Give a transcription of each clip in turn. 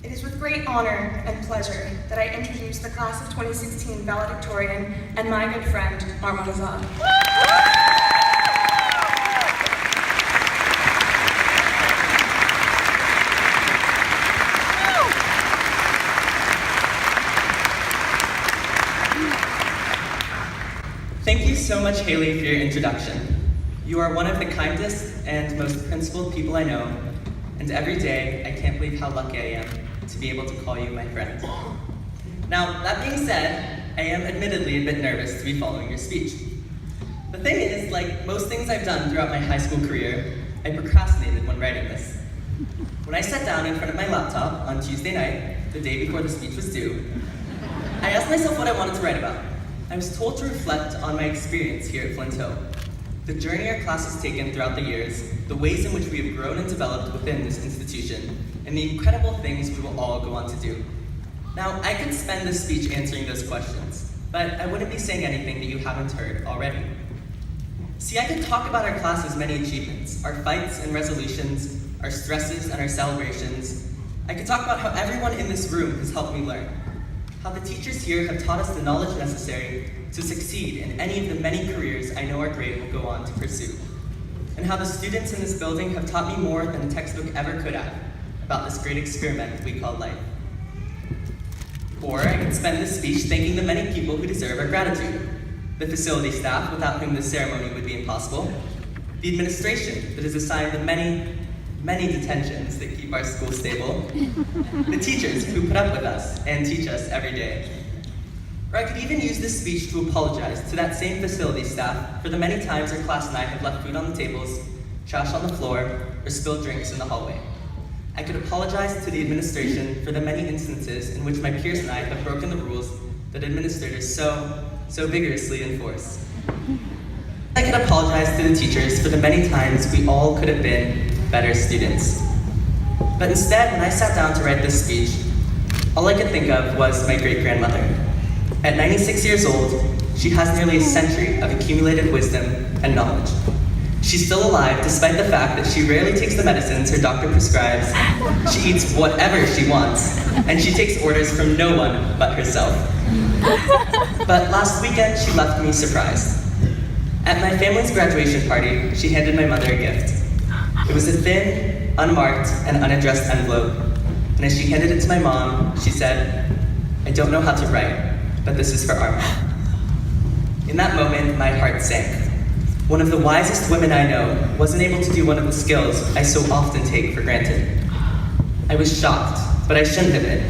It is with great honor and pleasure that I introduce the class of 2016 valedictorian and my good friend, Arman Azad. Thank you so much, Haley, for your introduction. You are one of the kindest and most principled people I know, and every day I can't believe how lucky I am to be able to call you my friend. Now, that being said, I am admittedly a bit nervous to be following your speech. The thing is, like most things I've done throughout my high school career, I procrastinated when writing this. When I sat down in front of my laptop on Tuesday night, the day before the speech was due, I asked myself what I wanted to write about. I was told to reflect on my experience here at Flint Hill, the journey our class has taken throughout the years, the ways in which we have grown and developed within this institution, and the incredible things we will all go on to do. Now, I could spend this speech answering those questions, but I wouldn't be saying anything that you haven't heard already. See, I could talk about our class's many achievements, our fights and resolutions, our stresses and our celebrations. I could talk about how everyone in this room has helped me learn, how the teachers here have taught us the knowledge necessary to succeed in any of the many careers I know our grade will go on to pursue, and how the students in this building have taught me more than a textbook ever could have about this great experiment we call life. Or I could spend this speech thanking the many people who deserve our gratitude, the facility staff without whom this ceremony would be impossible, the administration that has assigned the many detentions that keep our school stable, the teachers who put up with us and teach us every day. Or I could even use this speech to apologize to that same facility staff for the many times our class and I have left food on the tables, trash on the floor, or spilled drinks in the hallway. I could apologize to the administration for the many instances in which my peers and I have broken the rules that administrators so vigorously enforce. I could apologize to the teachers for the many times we all could have been better students. But instead, when I sat down to write this speech, all I could think of was my great-grandmother. At 96 years old, she has nearly a century of accumulated wisdom and knowledge. She's still alive despite the fact that she rarely takes the medicines her doctor prescribes, she eats whatever she wants, and she takes orders from no one but herself. But last weekend, she left me surprised. At my family's graduation party, she handed my mother a gift. It was a thin, unmarked, and unaddressed envelope, and as she handed it to my mom, she said, "I don't know how to write, but this is for Arman." In that moment, my heart sank. One of the wisest women I know wasn't able to do one of the skills I so often take for granted. I was shocked, but I shouldn't have been.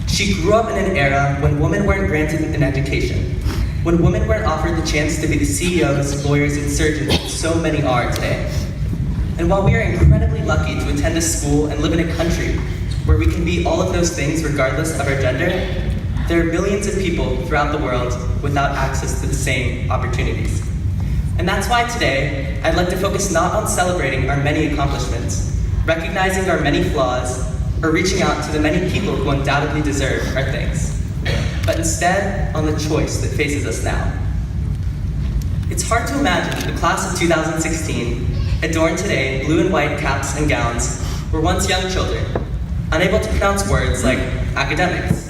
She grew up in an era when women weren't granted an education, when women weren't offered the chance to be the CEOs, lawyers, and surgeons that so many are today. And while we are incredibly lucky to attend a school and live in a country where we can be all of those things regardless of our gender, there are millions of people throughout the world without access to the same opportunities. And that's why today, I'd like to focus not on celebrating our many accomplishments, recognizing our many flaws, or reaching out to the many people who undoubtedly deserve our thanks, but instead on the choice that faces us now. It's hard to imagine that the class of 2016, adorned today in blue and white caps and gowns, were once young children, unable to pronounce words like academics,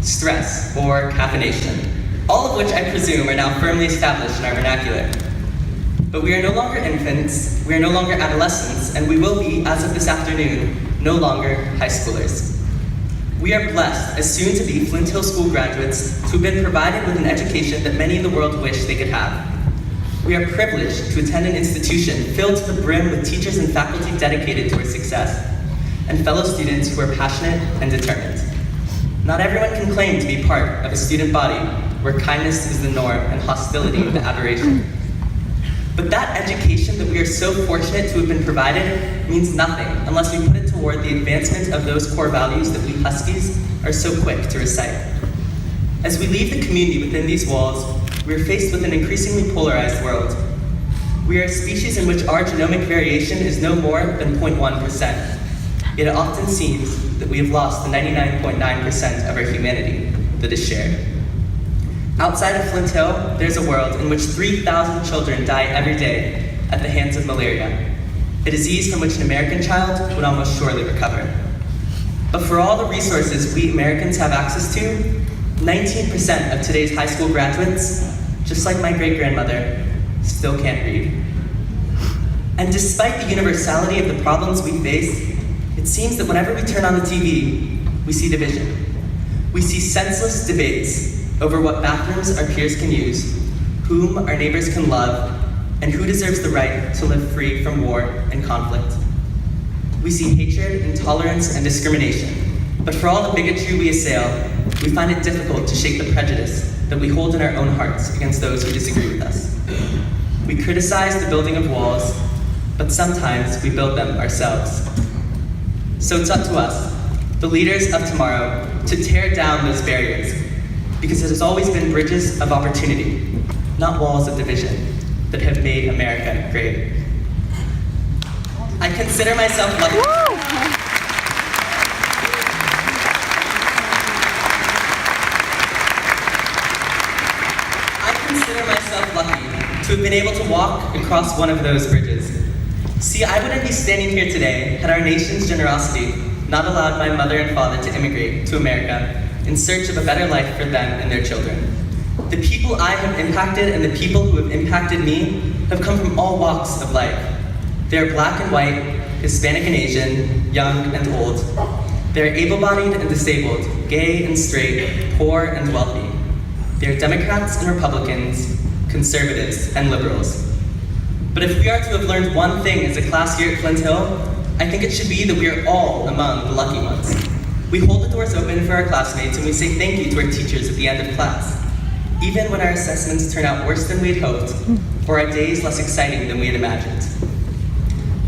stress, or caffeination, all of which I presume are now firmly established in our vernacular. But we are no longer infants, we are no longer adolescents, and we will be, as of this afternoon, no longer high schoolers. We are blessed as soon-to-be Flint Hill School graduates who've been provided with an education that many in the world wish they could have. We are privileged to attend an institution filled to the brim with teachers and faculty dedicated to our success, and fellow students who are passionate and determined. Not everyone can claim to be part of a student body where kindness is the norm and hostility the aberration. But that education that we are so fortunate to have been provided means nothing unless we put it toward the advancement of those core values that we Huskies are so quick to recite. As we leave the community within these walls, we are faced with an increasingly polarized world. We are a species in which our genomic variation is no more than 0.1%. Yet it often seems that we have lost the 99.9% of our humanity that is shared. Outside of Flint Hill, there's a world in which 3,000 children die every day at the hands of malaria, a disease from which an American child would almost surely recover. But for all the resources we Americans have access to, 19% of today's high school graduates, just like my great-grandmother, still can't read. And despite the universality of the problems we face, it seems that whenever we turn on the TV, we see division. We see senseless debates over what bathrooms our peers can use, whom our neighbors can love, and who deserves the right to live free from war and conflict. We see hatred, intolerance, and discrimination, but for all the bigotry we assail, we find it difficult to shake the prejudice that we hold in our own hearts against those who disagree with us. We criticize the building of walls, but sometimes we build them ourselves. So it's up to us, the leaders of tomorrow, to tear down those barriers, because it has always been bridges of opportunity, not walls of division, that have made America great. I consider myself lucky. To have been able to walk across one of those bridges. See, I wouldn't be standing here today had our nation's generosity not allowed my mother and father to immigrate to America in search of a better life for them and their children. The people I have impacted and the people who have impacted me have come from all walks of life. They are black and white, Hispanic and Asian, young and old. They are able-bodied and disabled, gay and straight, poor and wealthy. They are Democrats and Republicans, conservatives and liberals. But if we are to have learned one thing as a class here at Flint Hill, I think it should be that we are all among the lucky ones. We hold the doors open for our classmates and we say thank you to our teachers at the end of class, even when our assessments turn out worse than we had hoped, or our days less exciting than we had imagined.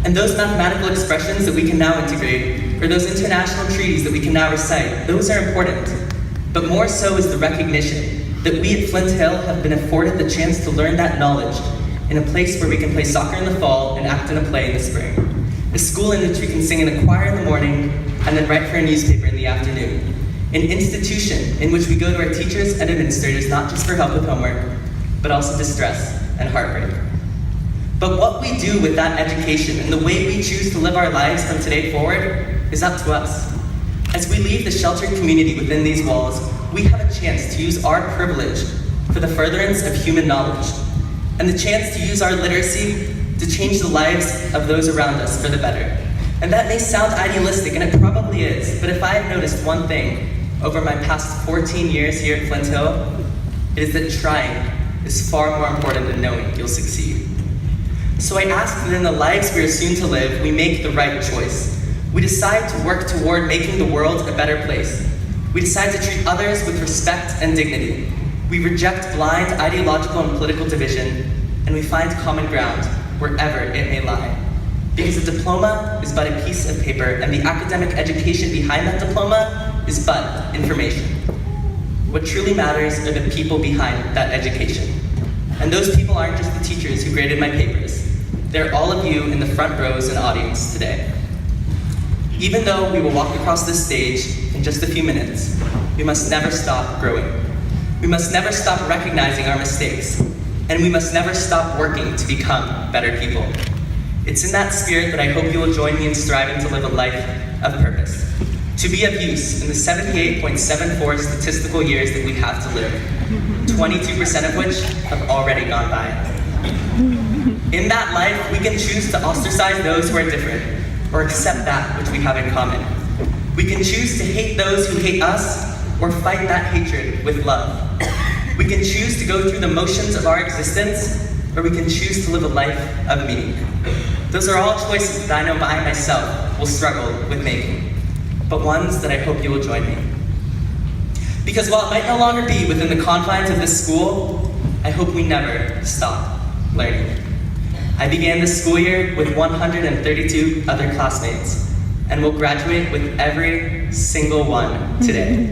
And those mathematical expressions that we can now integrate, or those international treaties that we can now recite, those are important. But more so is the recognition that we at Flint Hill have been afforded the chance to learn that knowledge in a place where we can play soccer in the fall and act in a play in the spring. A school in which we can sing in a choir in the morning and then write for a newspaper in the afternoon. An institution in which we go to our teachers and administrators not just for help with homework, but also distress and heartbreak. But what we do with that education and the way we choose to live our lives from today forward is up to us. As we leave the sheltered community within these walls, we have a chance to use our privilege for the furtherance of human knowledge, and the chance to use our literacy to change the lives of those around us for the better. And that may sound idealistic, and it probably is, but if I have noticed one thing over my past 14 years here at Flint Hill, it is that trying is far more important than knowing you'll succeed. So I ask that in the lives we are soon to live, we make the right choice. We decide to work toward making the world a better place. We decide to treat others with respect and dignity. We reject blind ideological and political division, and we find common ground wherever it may lie. Because a diploma is but a piece of paper, and the academic education behind that diploma is but information. What truly matters are the people behind that education. And those people aren't just the teachers who graded my papers. They're all of you in the front rows and audience today. Even though we will walk across this stage in just a few minutes, we must never stop growing. We must never stop recognizing our mistakes, and we must never stop working to become better people. It's in that spirit that I hope you will join me in striving to live a life of purpose, to be of use in the 78.74 statistical years that we have to live, 22% of which have already gone by. In that life, we can choose to ostracize those who are different, or accept that which we have in common. We can choose to hate those who hate us, or fight that hatred with love. We can choose to go through the motions of our existence, or we can choose to live a life of meaning. Those are all choices that I know I myself will struggle with making, but ones that I hope you will join me. Because while it might no longer be within the confines of this school, I hope we never stop learning. I began this school year with 132 other classmates, and will graduate with every single one today.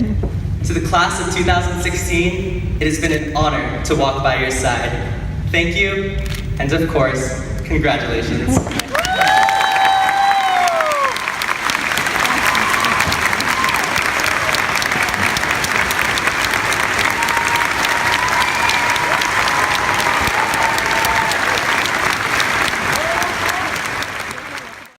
To the class of 2016, it has been an honor to walk by your side. Thank you, and of course, congratulations.